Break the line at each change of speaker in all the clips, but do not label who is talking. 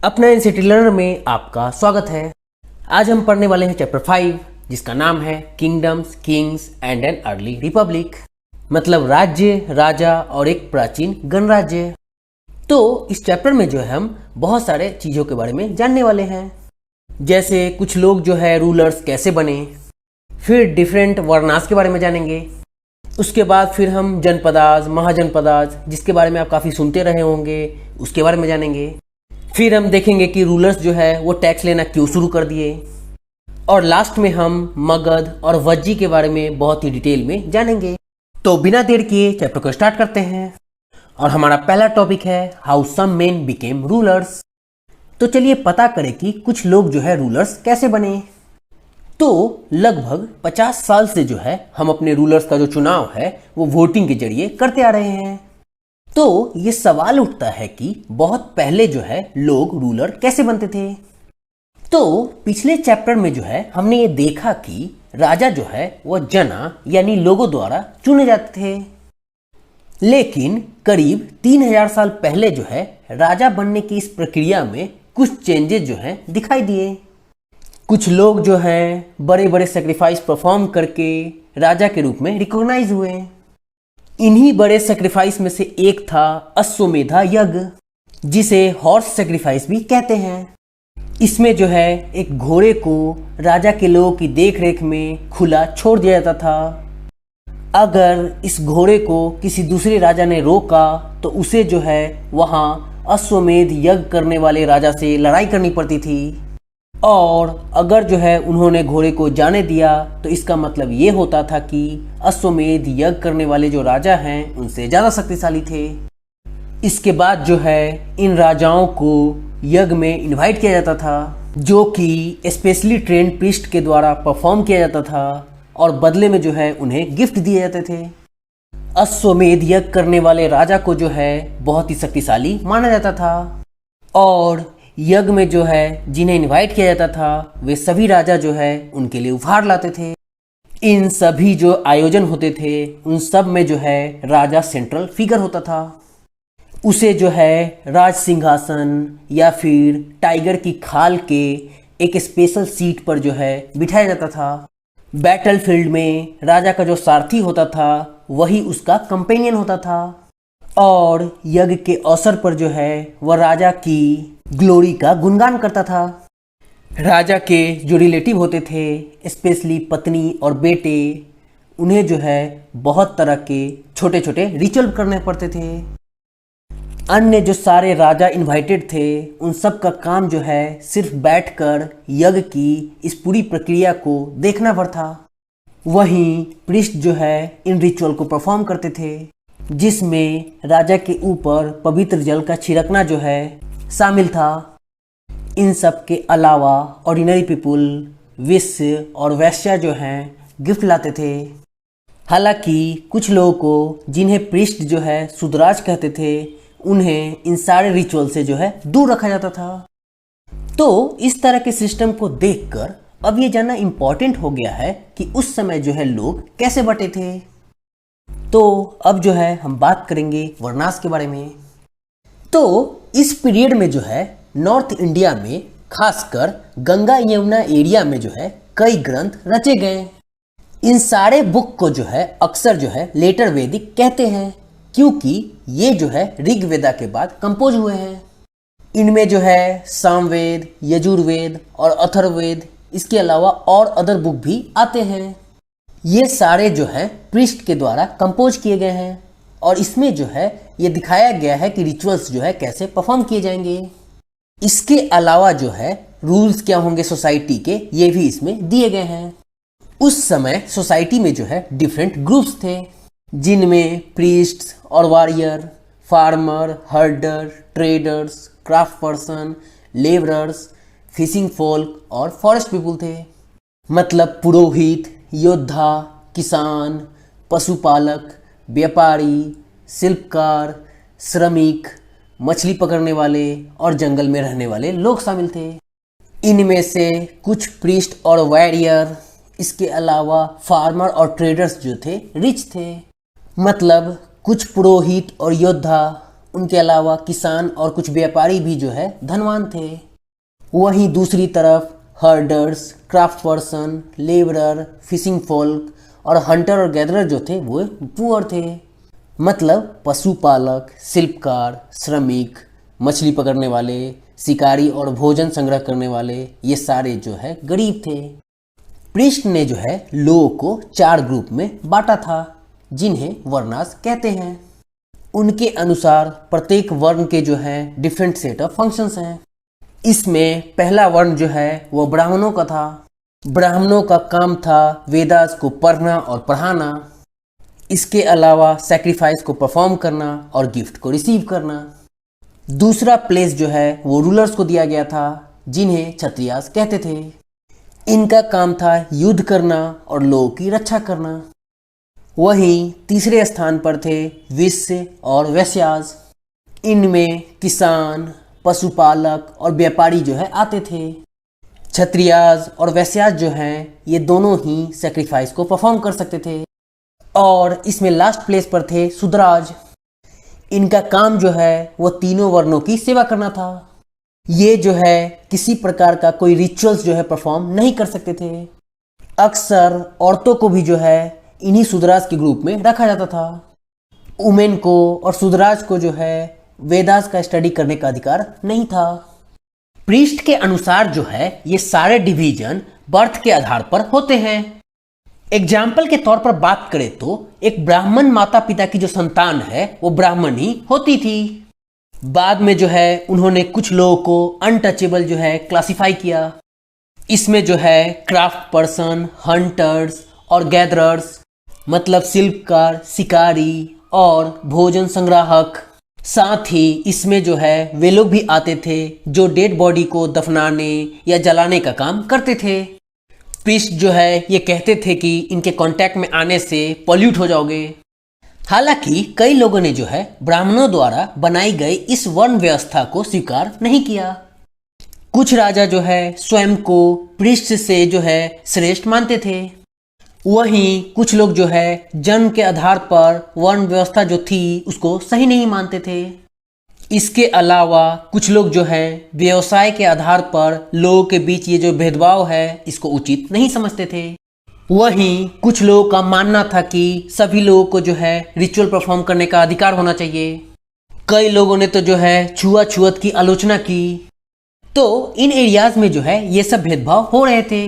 अपना NCT learner में आपका स्वागत है। आज हम पढ़ने वाले हैं चैप्टर 5 जिसका नाम है kingdoms, Kings and an early Republic, मतलब राज्य, राजा और एक प्राचीन गणराज्य। तो इस चैप्टर में जो है हम बहुत सारे चीज़ों के बारे में जानने वाले हैं, जैसे कुछ लोग जो है रूलर्स कैसे बने, फिर डिफरेंट वर्णास के बारे में जानेंगे। उसके बाद फिर हम जनपदाज, महाजनपदाज जिसके बारे में आप काफ़ी सुनते रहे होंगे उसके बारे में जानेंगे। फिर हम देखेंगे कि रूलर्स जो है वो टैक्स लेना क्यों शुरू कर दिए, और लास्ट में हम मगध और वज्जी के बारे में बहुत ही डिटेल में जानेंगे। तो बिना देर किए चैप्टर को स्टार्ट करते हैं, और हमारा पहला टॉपिक है how some men became rulers. तो चलिए पता करें कि कुछ लोग जो है रूलर्स कैसे बने। तो लगभग 50 साल से जो है हम अपने रूलर्स का जो चुनाव है वो वोटिंग के जरिए करते आ रहे हैं। तो ये सवाल उठता है कि बहुत पहले जो है लोग रूलर कैसे बनते थे। तो पिछले चैप्टर में जो है हमने ये देखा कि राजा जो है वह जना यानी लोगों द्वारा चुने जाते थे, लेकिन करीब 3000 साल पहले जो है राजा बनने की इस प्रक्रिया में कुछ चेंजेस जो है दिखाई दिए। कुछ लोग जो है बड़े बड़े सेक्रीफाइस परफॉर्म करके राजा के रूप में रिकॉग्नाइज हुए। इन्हीं बड़े सेक्रीफाइस में से एक था अश्वमेधा यज्ञ, जिसे हॉर्स सेक्रीफाइस भी कहते हैं। इसमें जो है एक घोड़े को राजा के लोगों की देखरेख में खुला छोड़ दिया जाता था। अगर इस घोड़े को किसी दूसरे राजा ने रोका तो उसे जो है वहाँ अश्वमेध यज्ञ करने वाले राजा से लड़ाई करनी पड़ती थी, और अगर जो है उन्होंने घोड़े को जाने दिया तो इसका मतलब ये होता था कि अश्वमेध यज्ञ करने वाले जो राजा हैं उनसे ज़्यादा शक्तिशाली थे। इसके बाद जो है इन राजाओं को यज्ञ में इनवाइट किया जाता था, जो कि स्पेशली ट्रेंड प्रीस्ट के द्वारा परफॉर्म किया जाता था, और बदले में जो है उन्हें गिफ्ट दिए जाते थे। अश्वमेध यज्ञ करने वाले राजा को जो है बहुत ही शक्तिशाली माना जाता था, और यज्ञ में जो है जिन्हें इनवाइट किया जाता था वे सभी राजा जो है उनके लिए उपहार लाते थे। इन सभी जो आयोजन होते थे उन सब में जो है राजा सेंट्रल फिगर होता था। उसे जो है राज सिंहासन या फिर टाइगर की खाल के एक स्पेशल सीट पर जो है बिठाया जाता था। बैटलफील्ड में राजा का जो सारथी होता था वही उसका कंपेनियन होता था, और यज्ञ के अवसर पर जो है वह राजा की ग्लोरी का गुणगान करता था। राजा के जो रिलेटिव होते थे, स्पेशली पत्नी और बेटे, उन्हें जो है बहुत तरह के छोटे छोटे रिचुअल करने पड़ते थे। अन्य जो सारे राजा इनवाइटेड थे उन सब का काम जो है सिर्फ बैठकर यज्ञ की इस पूरी प्रक्रिया को देखना पर था। वहीं प्रीस्ट जो है इन रिचुअल को परफॉर्म करते थे, जिसमें राजा के ऊपर पवित्र जल का छिड़कना जो है शामिल था। इन सब के अलावा ऑर्डिनरी पीपुल, विश्व और वैश्या जो हैं गिफ्ट लाते थे। हालांकि कुछ लोगों को जिन्हें प्रीस्ट जो है सुधराज कहते थे उन्हें इन सारे रिचुअल से जो है दूर रखा जाता था। तो इस तरह के सिस्टम को देखकर अब ये जानना इम्पॉर्टेंट हो गया है कि उस समय जो है लोग कैसे बटे थे। तो अब जो है हम बात करेंगे वर्णास के बारे में। तो इस पीरियड में जो है नॉर्थ इंडिया में खासकर गंगा यमुना एरिया में जो है कई ग्रंथ रचे गए। इन सारे बुक को जो है अक्सर जो है लेटर वैदिक कहते हैं, क्योंकि ये जो है ऋग्वेदा के बाद कंपोज हुए हैं। इनमें जो है सामवेद, यजुर्वेद और अथर्ववेद, इसके अलावा और अदर बुक भी आते हैं। ये सारे जो है प्रीस्ट के द्वारा कंपोज किए गए हैं, और इसमें जो है ये दिखाया गया है कि रिचुअल्स जो है कैसे परफॉर्म किए जाएंगे। इसके अलावा जो है रूल्स क्या होंगे सोसाइटी के, ये भी इसमें दिए गए हैं। उस समय सोसाइटी में जो है डिफरेंट ग्रुप्स थे, जिनमें प्रीस्ट्स और warrior, farmer, हर्डर, traders, craft person, labourers, fishing folk और फॉरेस्ट पीपुल थे। मतलब पुरोहित, योद्धा, किसान, पशुपालक, व्यापारी, शिल्पकार, श्रमिक, मछली पकड़ने वाले और जंगल में रहने वाले लोग शामिल थे। इनमें से कुछ प्रीस्ट और वॉरियर, इसके अलावा फार्मर और ट्रेडर्स जो थे रिच थे। मतलब कुछ पुरोहित और योद्धा उनके अलावा किसान और कुछ व्यापारी भी जो है धनवान थे। वहीं दूसरी तरफ herders, craft person, labourer, fishing folk और हंटर और गैदरर जो थे वो पुअर थे। मतलब पशुपालक, शिल्पकार, श्रमिक, मछली पकड़ने वाले, शिकारी और भोजन संग्रह करने वाले, ये सारे जो है गरीब थे। प्रीस्ट ने जो है लोगों को 4 ग्रुप में बांटा था, जिन्हें वर्णास कहते हैं। उनके अनुसार प्रत्येक वर्ण के जो है डिफरेंट सेट ऑफ फंक्शंस हैं। इसमें पहला वर्ण जो है वो ब्राह्मणों का था। ब्राह्मणों का काम था वेदास को पढ़ना और पढ़ाना। इसके अलावा सैक्रिफाइस को परफॉर्म करना और गिफ्ट को रिसीव करना। दूसरा प्लेस जो है वो रूलर्स को दिया गया था, जिन्हें क्षत्रियास कहते थे। इनका काम था युद्ध करना और लोगों की रक्षा करना। वहीं तीसरे स्थान पर थे वैश्य और वैश्यास। इनमें किसान, पशुपालक और व्यापारी जो है आते थे। क्षत्रियास और वैश्यास जो हैं ये दोनों ही सैक्रिफाइस को परफॉर्म कर सकते थे। और इसमें लास्ट प्लेस पर थे शूद्राज। इनका काम जो है वो तीनों वर्णों की सेवा करना था। ये जो है किसी प्रकार का कोई रिचुअल्स जो है परफॉर्म नहीं कर सकते थे। अक्सर औरतों को भी जो है इन्हीं शूद्राज के ग्रुप में रखा जाता था। वुमेन को और शूद्राज को जो है वेदास का स्टडी करने का अधिकार नहीं था। प्रीस्ट के अनुसार जो है ये सारे डिवीजन बर्थ के आधार पर होते हैं। एग्जाम्पल के तौर पर बात करें तो एक ब्राह्मण माता पिता की जो संतान है वो ब्राह्मण ही होती थी। बाद में जो है उन्होंने कुछ लोगों को अनटचेबल जो है क्लासिफाई किया। इसमें जो है क्राफ्ट पर्सन, हंटर्स और गैदरर्स, मतलब शिल्पकार, शिकारी और भोजन संग्राहक। साथ ही इसमें जो है वे लोग भी आते थे जो डेड बॉडी को दफनाने या जलाने का काम करते थे। प्रीस्ट जो है ये कहते थे कि इनके कांटेक्ट में आने से पॉल्यूट हो जाओगे। हालांकि कई लोगों ने जो है ब्राह्मणों द्वारा बनाई गई इस वर्ण व्यवस्था को स्वीकार नहीं किया। कुछ राजा जो है स्वयं को प्रीस्ट से जो है श्रेष्ठ मानते थे। वहीं कुछ लोग जो है जन्म के आधार पर वर्ण व्यवस्था जो थी उसको सही नहीं मानते थे। इसके अलावा कुछ लोग जो है व्यवसाय के आधार पर लोगों के बीच ये जो भेदभाव है इसको उचित नहीं समझते थे। वहीं कुछ लोगों का मानना था कि सभी लोगों को जो है रिचुअल परफॉर्म करने का अधिकार होना चाहिए। कई लोगों ने तो जो है छुआछूत की आलोचना की। तो इन एरियाज में जो है ये सब भेदभाव हो रहे थे।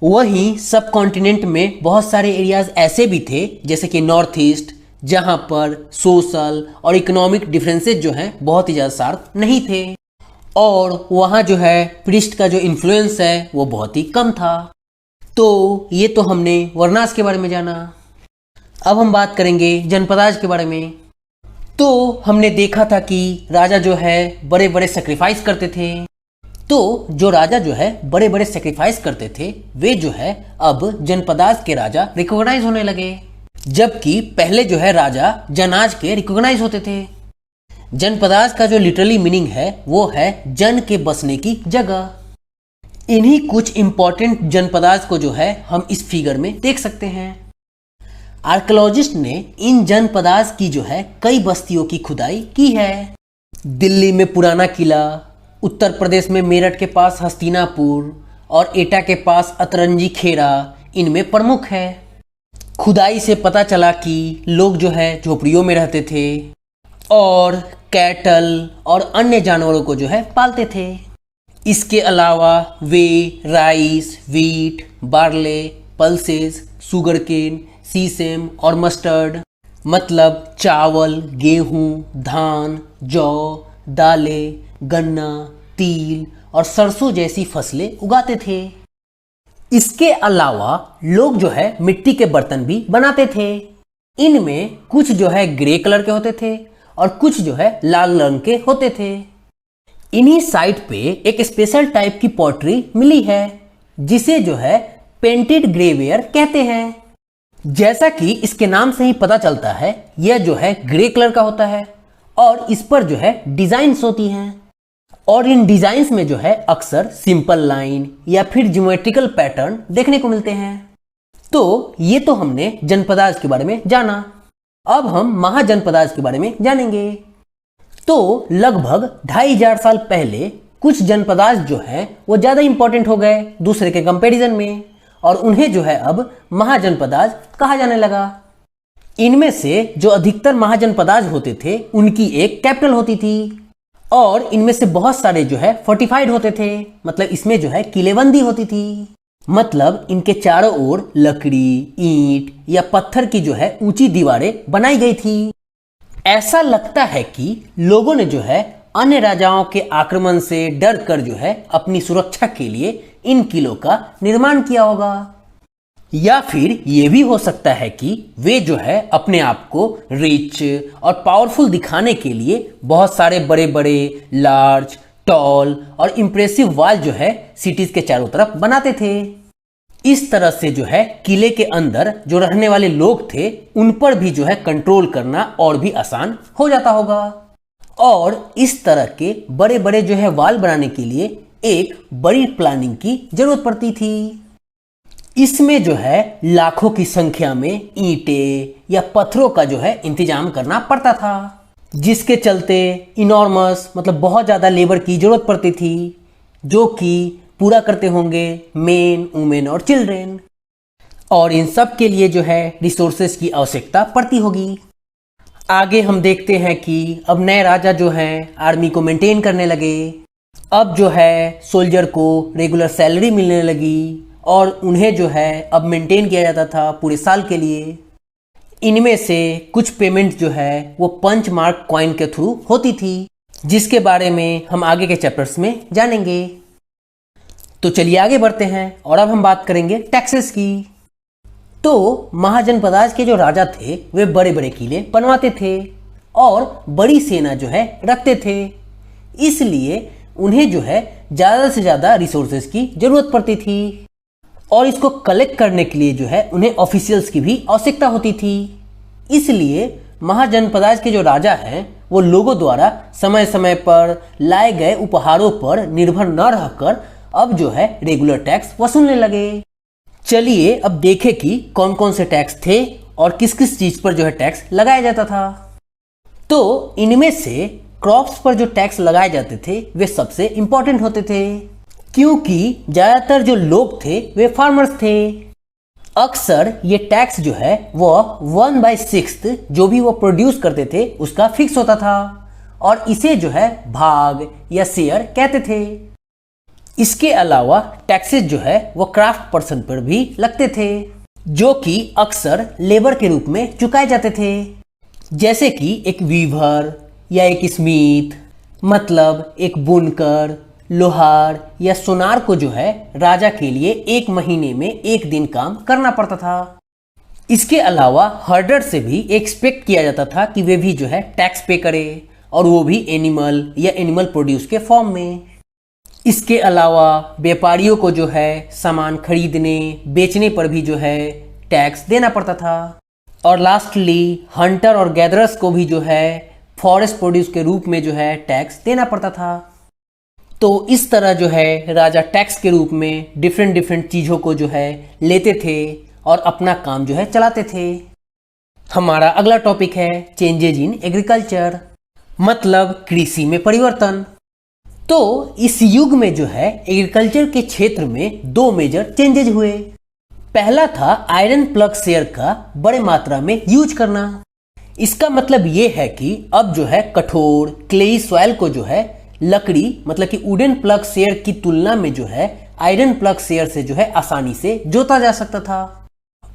वहीं सब कॉन्टिनेंट में बहुत सारे एरियाज ऐसे भी थे जैसे कि नॉर्थ ईस्ट, जहां पर सोशल और इकोनॉमिक डिफरेंसेस जो हैं बहुत ही ज़्यादा शार्प नहीं थे और वहां जो है प्रीस्ट का जो इन्फ्लुएंस है वो बहुत ही कम था। तो ये तो हमने वर्णास के बारे में जाना। अब हम बात करेंगे जनपदाज के बारे में। तो हमने देखा था कि राजा जो है बड़े बड़े सेक्रीफाइस करते थे। तो जो राजा जो है बड़े बड़े सेक्रीफाइस करते थे वे जो है अब जनपदाज के राजा रिकॉग्नाइज होने लगे, जबकि पहले जो है राजा जनाज के रिकॉग्नाइज होते थे। जनपदाज का जो लिटरली मीनिंग है वो है जन के बसने की जगह। इन्हीं कुछ इंपॉर्टेंट जनपदाज को जो है हम इस फिगर में देख सकते हैं। आर्कियोलॉजिस्ट ने इन जनपदाज की जो है कई बस्तियों की खुदाई की है। दिल्ली में पुराना किला, उत्तर प्रदेश में मेरठ के पास हस्तिनापुर और एटा के पास अतरंजी खेरा इनमें प्रमुख है। खुदाई से पता चला कि लोग जो है झोपड़ियों में रहते थे और कैटल और अन्य जानवरों को जो है पालते थे। इसके अलावा वे rice, wheat, barley, pulses, sugarcane, sesame और मस्टर्ड, मतलब चावल, गेहूं, धान, जौ, दालें, गन्ना, तिल और सरसों जैसी फसलें उगाते थे। इसके अलावा लोग जो है मिट्टी के बर्तन भी बनाते थे। इनमें कुछ जो है ग्रे कलर के होते थे और कुछ जो है लाल रंग के होते थे। इन्हीं साइट पे एक स्पेशल टाइप की पॉटरी मिली है जिसे जो है पेंटेड ग्रेवेयर कहते हैं। जैसा कि इसके नाम से ही पता चलता है यह जो है ग्रे कलर का होता है और इस पर जो है डिजाइन्स होती हैं और इन डिजाइन्स में जो है अक्सर सिंपल लाइन या फिर ज्योमेट्रिकल पैटर्न देखने को मिलते हैं। तो ये तो हमने जनपदाज के बारे में जाना। अब हम महाजनपदाज के बारे में जानेंगे। तो लगभग 2500 साल पहले कुछ जनपदार्थ जो है वो ज़्यादा इंपॉर्टेंट हो गए दूसरे के कंपैरिजन में, और उन्हें जो है अब महाजनपदार्थ कहा जाने लगा। इनमें से जो अधिकतर महाजनपदार्थ होते थे उनकी एक कैपिटल होती थी, और इनमें से बहुत सारे जो है फोर्टिफाइड होते थे, मतलब इसमें जो है किलेबंदी होती थी। मतलब इनके चारों ओर लकड़ी, ईंट या पत्थर की जो है ऊंची दीवारें बनाई गई थी। ऐसा लगता है कि लोगों ने जो है अन्य राजाओं के आक्रमण से डर कर जो है अपनी सुरक्षा के लिए इन किलों का निर्माण किया होगा, या फिर ये भी हो सकता है कि वे जो है अपने आप को रिच और पावरफुल दिखाने के लिए बहुत सारे बड़े बड़े, लार्ज, टॉल और इम्प्रेसिव वॉल जो है सिटीज के चारों तरफ बनाते थे। इस तरह से जो है किले के अंदर जो रहने वाले लोग थे उन पर भी जो है कंट्रोल करना और भी आसान हो जाता होगा। और इस तरह के बड़े बड़े जो है वॉल बनाने के लिए एक बड़ी प्लानिंग की जरूरत पड़ती थी। इसमें जो है लाखों की संख्या में ईंटें या पत्थरों का जो है इंतजाम करना पड़ता था, जिसके चलते इनॉर्मस मतलब बहुत ज़्यादा लेबर की जरूरत पड़ती थी, जो कि पूरा करते होंगे मेन, वुमेन और चिल्ड्रेन, और इन सब के लिए जो है रिसोर्सेज की आवश्यकता पड़ती होगी। आगे हम देखते हैं कि अब नए राजा जो हैं आर्मी को मेंटेन करने लगे। अब जो है सोल्जर को रेगुलर सैलरी मिलने लगी और उन्हें जो है अब मेंटेन किया जाता था पूरे साल के लिए। इनमें से कुछ पेमेंट जो है वो पंच मार्क कॉइन के थ्रू होती थी, जिसके बारे में हम आगे के चैप्टर्स में जानेंगे। तो चलिए आगे बढ़ते हैं और अब हम बात करेंगे टैक्सेस की। तो महाजनपदार्थ के जो राजा थे वे बड़े बड़े किले बनवाते थे और बड़ी सेना जो है रखते थे, इसलिए उन्हें जो है ज़्यादा से ज़्यादा रिसोर्सेज की जरूरत पड़ती थी, और इसको कलेक्ट करने के लिए जो है उन्हें ऑफिशियल्स की भी आवश्यकता होती थी। इसलिए महाजनपदार्थ के जो राजा हैं वो लोगों द्वारा समय समय पर लाए गए उपहारों पर निर्भर न रहकर अब जो है रेगुलर टैक्स वसूलने लगे। चलिए अब देखें कि कौन कौन से टैक्स थे और किस किस चीज पर जो है टैक्स लगाया जाता था। तो इनमें से क्रॉप्स पर जो टैक्स लगाए जाते थे वे सबसे इंपॉर्टेंट होते थे, क्योंकि ज्यादातर जो लोग थे वे फार्मर्स थे। अक्सर ये टैक्स जो है वो 1/6 जो भी वो प्रोड्यूस करते थे उसका फिक्स होता था, और इसे जो है भाग या शेयर कहते थे। इसके अलावा टैक्सेस जो है वो क्राफ्ट पर्सन पर भी लगते थे, जो कि अक्सर लेबर के रूप में चुकाए जाते थे, जैसे कि एक वीवर या एक स्मिथ, मतलब एक बुनकर, लोहार या सोनार को जो है राजा के लिए 1 महीने में 1 दिन काम करना पड़ता था। इसके अलावा हर्डर से भी एक्सपेक्ट किया जाता था कि वे भी जो है टैक्स पे करे, और वो भी एनिमल या एनिमल प्रोड्यूस के फॉर्म में। इसके अलावा व्यापारियों को जो है सामान खरीदने बेचने पर भी जो है टैक्स देना पड़ता था, और लास्टली हंटर और गैदरर्स को भी जो है फॉरेस्ट प्रोड्यूस के रूप में जो है टैक्स देना पड़ता था। तो इस तरह जो है राजा टैक्स के रूप में डिफरेंट डिफरेंट चीज़ों को जो है लेते थे और अपना काम जो है चलाते थे। हमारा अगला टॉपिक है चेंजेज इन एग्रीकल्चर, मतलब कृषि में परिवर्तन। तो इस युग में जो है एग्रीकल्चर के क्षेत्र में 2 मेजर चेंजेज हुए। पहला था आयरन प्लग शेयर का बड़े मात्रा में यूज करना। इसका मतलब ये है कि अब जो है कठोर क्लेई सॉइल को जो है लकड़ी मतलब कि वुडन प्लग शेयर की तुलना में जो है आयरन प्लग शेयर से जो है आसानी से जोता जा सकता था,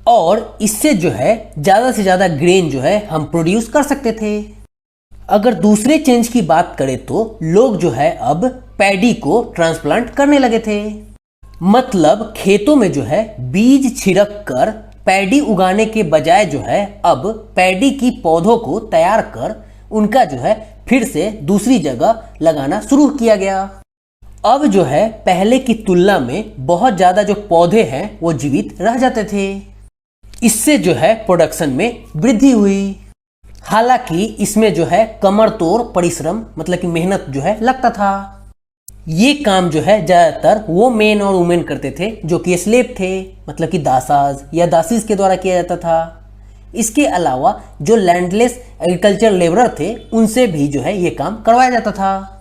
और इससे जो है ज्यादा से ज्यादा ग्रेन जो है हम प्रोड्यूस कर सकते थे। अगर दूसरे चेंज की बात करें तो लोग जो है अब पैडी को ट्रांसप्लांट करने लगे थे, मतलब खेतों में जो है बीज छिड़क कर पैडी उगाने के बजाय जो है अब पैडी की पौधों को तैयार कर उनका जो है फिर से दूसरी जगह लगाना शुरू किया गया। अब जो है पहले की तुलना में बहुत ज्यादा जो पौधे हैं वो जीवित रह जाते थे। इससे जो है प्रोडक्शन में वृद्धि हुई। हालांकि इसमें जो है कमर तोड़ परिश्रम मतलब कि मेहनत जो है लगता था। ये काम जो है ज्यादातर वो मेन और वुमेन करते थे जो कि स्लेव थे, मतलब कि दासाज या दासीज के द्वारा किया जाता था। इसके अलावा जो लैंडलेस एग्रीकल्चर लेबरर थे उनसे भी जो है ये काम करवाया जाता था।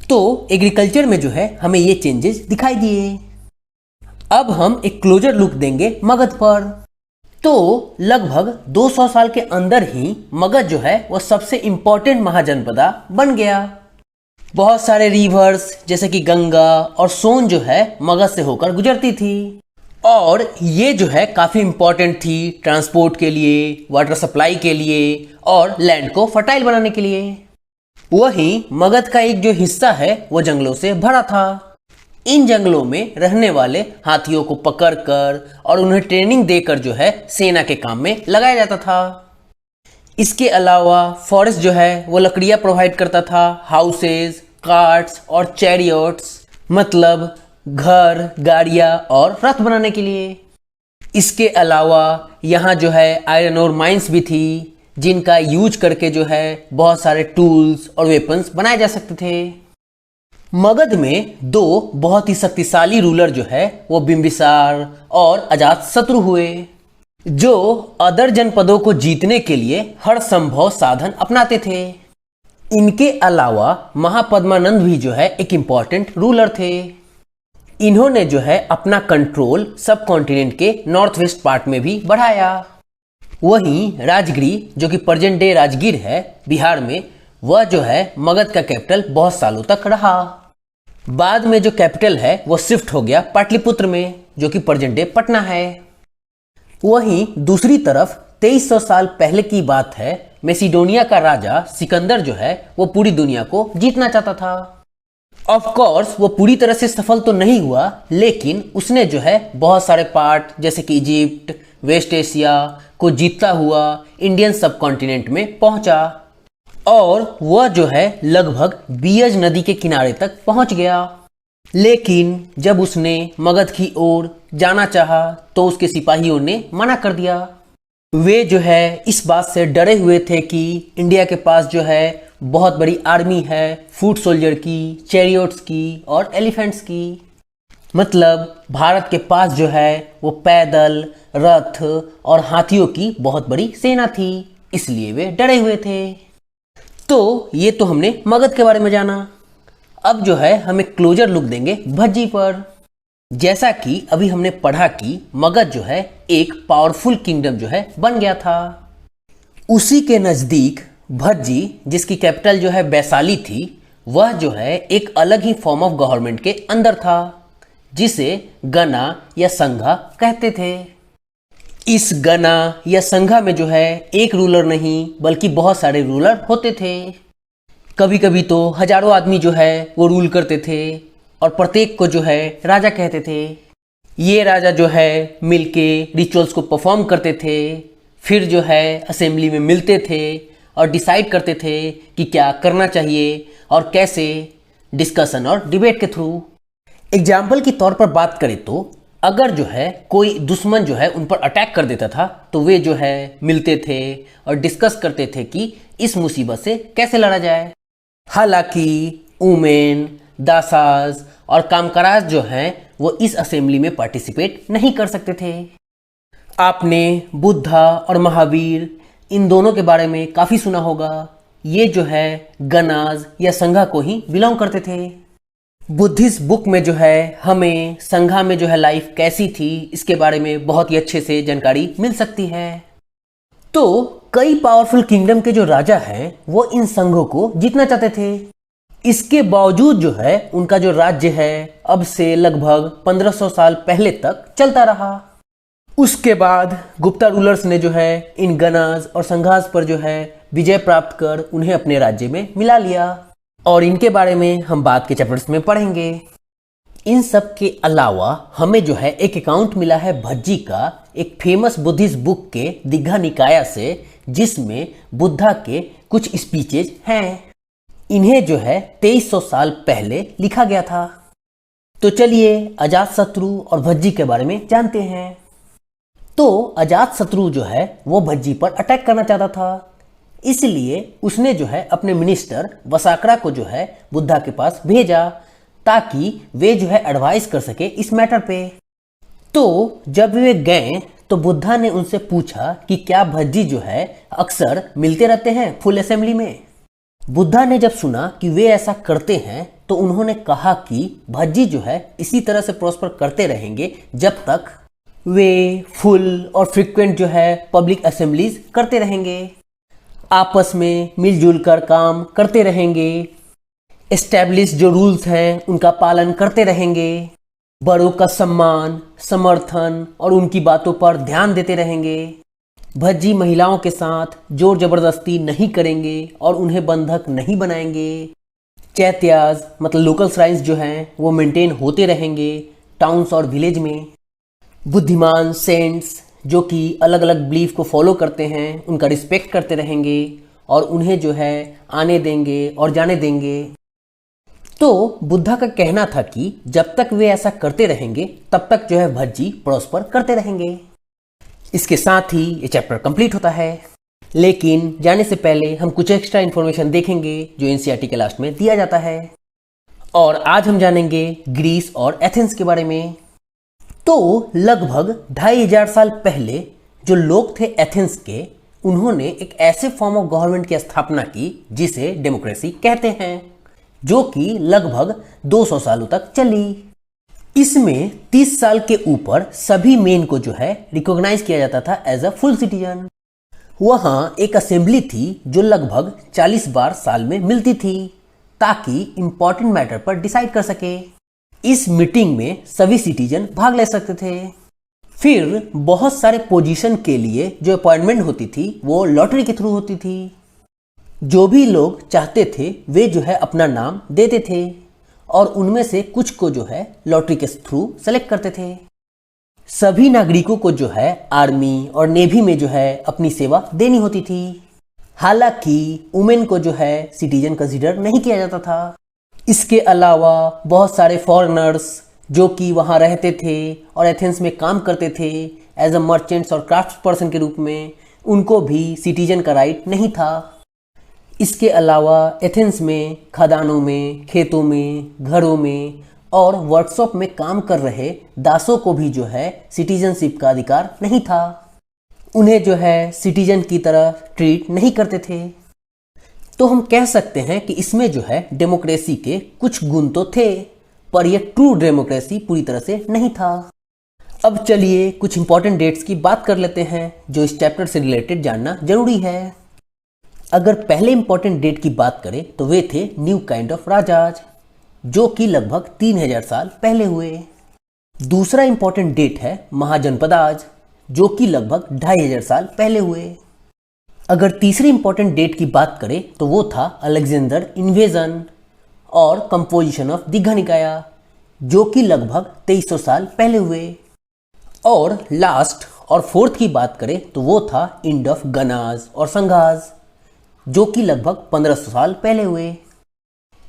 तो एग्रीकल्चर में जो है हमें ये चेंजेस दिखाई दिए। अब हम एक क्लोजर लुक देंगे मगध पर। तो लगभग 200 साल के अंदर ही मगध जो है वह सबसे इंपॉर्टेंट महाजनपदा बन गया। बहुत सारे रिवर्स जैसे कि गंगा और सोन जो है मगध से होकर गुजरती थी और ये जो है काफी इंपॉर्टेंट थी ट्रांसपोर्ट के लिए, वाटर सप्लाई के लिए और लैंड को फर्टाइल बनाने के लिए। वहीं मगध का एक जो हिस्सा है वो जंगलों से भरा था। इन जंगलों में रहने वाले हाथियों को पकड़कर और उन्हें ट्रेनिंग देकर जो है सेना के काम में लगाया जाता था। इसके अलावा फॉरेस्ट जो है वो लकड़ियां प्रोवाइड करता था, हाउसेज, कार्ट्स और चैरियट्स, मतलब घर, गाड़ियां और रथ बनाने के लिए। इसके अलावा यहाँ जो है आयरन ओर माइंस भी थी जिनका यूज करके जो है बहुत सारे टूल्स और वेपन्स बनाए जा सकते थे। मगध में दो बहुत ही शक्तिशाली रूलर जो है वो बिंबिसार और अजातशत्रु हुए, जो अदर जनपदों को जीतने के लिए हर संभव साधन अपनाते थे। इनके अलावा महापद्मानंद भी जो है एक इम्पॉर्टेंट रूलर थे। इन्होंने जो है अपना कंट्रोल सब कॉन्टिनेंट के नॉर्थ वेस्ट पार्ट में भी बढ़ाया। वहीं राजगिरी जो कि प्रेजेंट डे राजगीर है बिहार में, वह जो है मगध का कैपिटल बहुत सालों तक रहा। बाद में जो कैपिटल है वो शिफ्ट हो गया पाटलिपुत्र में जो कि प्रेजेंट डे पटना है। वहीं दूसरी तरफ 2300 साल पहले की बात है, मैसिडोनिया का राजा सिकंदर जो है वो पूरी दुनिया को जीतना चाहता था। ऑफ कोर्स वो पूरी तरह से सफल तो नहीं हुआ, लेकिन उसने जो है बहुत सारे पार्ट जैसे कि इजिप्ट, वेस्ट एशिया को जीतता हुआ इंडियन सब कॉन्टिनेंट में पहुंचा और वह जो है लगभग बियज नदी के किनारे तक पहुंच गया। लेकिन जब उसने मगध की ओर जाना चाहा तो उसके सिपाहियों ने मना कर दिया। वे जो है इस बात से डरे हुए थे कि इंडिया के पास जो है बहुत बड़ी आर्मी है, फुट सोल्जर की, चैरियट्स की और एलिफेंट्स की। मतलब भारत के पास जो है वो पैदल, रथ और हाथियों की बहुत बड़ी सेना थी, इसलिए वे डरे हुए थे। तो ये तो हमने मगध के बारे में जाना। अब जो है हम एक क्लोजर लुक देंगे भज्जी पर। जैसा कि अभी हमने पढ़ा कि मगध जो है एक पावरफुल किंगडम जो है बन गया था। उसी के नजदीक भज्जी जिसकी कैपिटल जो है वैशाली थी, वह जो है एक अलग ही फॉर्म ऑफ गवर्नमेंट के अंदर था जिसे गना या संघा कहते थे। इस गना या संघा में जो है एक रूलर नहीं बल्कि बहुत सारे रूलर होते थे। कभी कभी तो हजारों आदमी जो है वो रूल करते थे और प्रत्येक को जो है राजा कहते थे। ये राजा जो है मिलके रिचुअल्स को परफॉर्म करते थे, फिर जो है असेंबली में मिलते थे और डिसाइड करते थे कि क्या करना चाहिए और कैसे, डिस्कशन और डिबेट के थ्रू। एग्जाम्पल के तौर पर बात करें तो अगर जो है कोई दुश्मन जो है उन पर अटैक कर देता था तो वे जो है मिलते थे और डिस्कस करते थे कि इस मुसीबत से कैसे लड़ा जाए। हालांकि वुमेन, दासाज और कामकाराज जो हैं वो इस असेंबली में पार्टिसिपेट नहीं कर सकते थे। आपने बुद्धा और महावीर इन दोनों के बारे में काफ़ी सुना होगा। ये जो है गनाज या संघा को ही बिलोंग करते थे। बुद्धिस्ट बुक में जो है हमें संघा में जो है लाइफ कैसी थी इसके बारे में बहुत ही अच्छे से जानकारी मिल सकती है। तो कई पावरफुल किंगडम के जो राजा हैं वो इन संघों को जीतना चाहते थे। इसके बावजूद जो है उनका जो राज्य है अब से लगभग 1500 साल पहले तक चलता रहा। उसके बाद गुप्ता रूलर्स ने जो है इन गनाज और संघास पर जो है विजय प्राप्त कर उन्हें अपने राज्य में मिला लिया और इनके बारे में हम बाद के चैप्टर्स में पढ़ेंगे। इन सब के अलावा हमें जो है एक अकाउंट मिला है भज्जी का एक फेमस बुद्धिस्ट बुक के दीघा निकाया से, जिसमें बुद्धा के कुछ स्पीचेज हैं। इन्हें जो है 2300 साल पहले लिखा गया था। तो चलिए अजातशत्रु और भज्जी के बारे में जानते हैं। तो अजातशत्रु जो है वो भज्जी पर अटैक करना चाहता था, इसलिए उसने जो है अपने मिनिस्टर वसाकरा को जो है बुद्धा के पास भेजा ताकि वे जो है एडवाइस कर सके इस मैटर पे। तो जब वे गए तो बुद्धा ने उनसे पूछा कि क्या भज्जी जो है अक्सर मिलते रहते हैं फुल असेंबली में। बुद्धा ने जब सुना कि वे ऐसा करते हैं तो उन्होंने कहा कि भज्जी जो है इसी तरह से प्रॉस्पर करते रहेंगे जब तक वे फुल और फ्रीक्वेंट जो है पब्लिक असेंबलीज करते रहेंगे, आपस में मिलजुल कर काम करते रहेंगे, एस्टैब्लिश जो रूल्स हैं उनका पालन करते रहेंगे, बड़ों का सम्मान, समर्थन और उनकी बातों पर ध्यान देते रहेंगे, भज्जी महिलाओं के साथ जोर जबरदस्ती नहीं करेंगे और उन्हें बंधक नहीं बनाएंगे, चैत्याज मतलब लोकल श्राइन्स जो हैं वो मेंटेन होते रहेंगे टाउन्स और विलेज में, बुद्धिमान सेंट्स जो कि अलग अलग बिलीफ को फॉलो करते हैं उनका रिस्पेक्ट करते रहेंगे और उन्हें जो है आने देंगे और जाने देंगे। तो बुद्धा का कहना था कि जब तक वे ऐसा करते रहेंगे तब तक जो है भज्जी प्रॉस्पर करते रहेंगे। इसके साथ ही ये चैप्टर कंप्लीट होता है, लेकिन जाने से पहले हम कुछ एक्स्ट्रा इन्फॉर्मेशन देखेंगे जो एनसीईआरटी के लास्ट में दिया जाता है। और आज हम जानेंगे ग्रीस और एथेंस के बारे में। तो लगभग 2500 साल पहले जो लोग थे एथेंस के, उन्होंने एक ऐसे फॉर्म ऑफ गवर्नमेंट की स्थापना की जिसे डेमोक्रेसी कहते हैं, जो कि लगभग 200 सालों तक चली। इसमें 30 साल के ऊपर सभी मेन को जो है रिकॉग्नाइज किया जाता था एज अ फुल सिटीजन। वहां एक असेंबली थी जो लगभग 40 बार साल में मिलती थी ताकि इंपॉर्टेंट मैटर पर डिसाइड कर सके। इस मीटिंग में सभी सिटीजन भाग ले सकते थे। फिर बहुत सारे पोजीशन के लिए जो अपॉइंटमेंट होती थी वो लॉटरी के थ्रू होती थी। जो भी लोग चाहते थे वे जो है अपना नाम देते थे और उनमें से कुछ को जो है लॉटरी के थ्रू सेलेक्ट करते थे। सभी नागरिकों को जो है आर्मी और नेवी में जो है अपनी सेवा देनी होती थी। हालांकि वुमेन को जो है सिटीजन कंसीडर नहीं किया जाता था। इसके अलावा बहुत सारे फॉरेनर्स जो कि वहाँ रहते थे और एथेंस में काम करते थे एज अ मर्चेंट्स और क्राफ्ट पर्सन के रूप में, उनको भी सिटीजन का राइट नहीं था। इसके अलावा एथेंस में खदानों में, खेतों में, घरों में और वर्कशॉप में काम कर रहे दासों को भी जो है सिटीजनशिप का अधिकार नहीं था। उन्हें जो है सिटीजन की तरह ट्रीट नहीं करते थे। तो हम कह सकते हैं कि इसमें जो है डेमोक्रेसी के कुछ गुण तो थे, पर यह ट्रू डेमोक्रेसी पूरी तरह से नहीं था। अब चलिए कुछ इंपॉर्टेंट डेट्स की बात कर लेते हैं जो इस चैप्टर से रिलेटेड जानना जरूरी है। अगर पहले इंपॉर्टेंट डेट की बात करें तो वे थे न्यू काइंड ऑफ राजाज जो कि लगभग 3000 साल पहले हुए। दूसरा इंपॉर्टेंट डेट है महाजनपदाज जो कि लगभग 2500 साल पहले हुए। अगर तीसरी इंपॉर्टेंट डेट की बात करें तो वो था अलेक्जेंडर इन्वेजन और कंपोजिशन ऑफ दीघा निकाया जो कि लगभग 2300 साल पहले हुए। और लास्ट और फोर्थ की बात करें तो वो था एंड ऑफ गनाज और संघाज जो कि लगभग 1500 साल पहले हुए।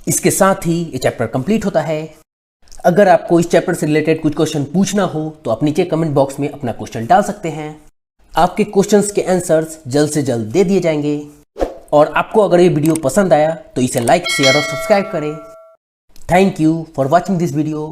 इसके साथ ही ये चैप्टर कंप्लीट होता है। अगर आपको इस चैप्टर से रिलेटेड कुछ क्वेश्चन पूछना हो तो आप नीचे कमेंट बॉक्स में अपना क्वेश्चन डाल सकते हैं। आपके क्वेश्चंस के आंसर्स जल्द से जल्द दे दिए जाएंगे। और आपको अगर ये वीडियो पसंद आया तो इसे लाइक, शेयर और सब्सक्राइब करें। Thank you for watching this video.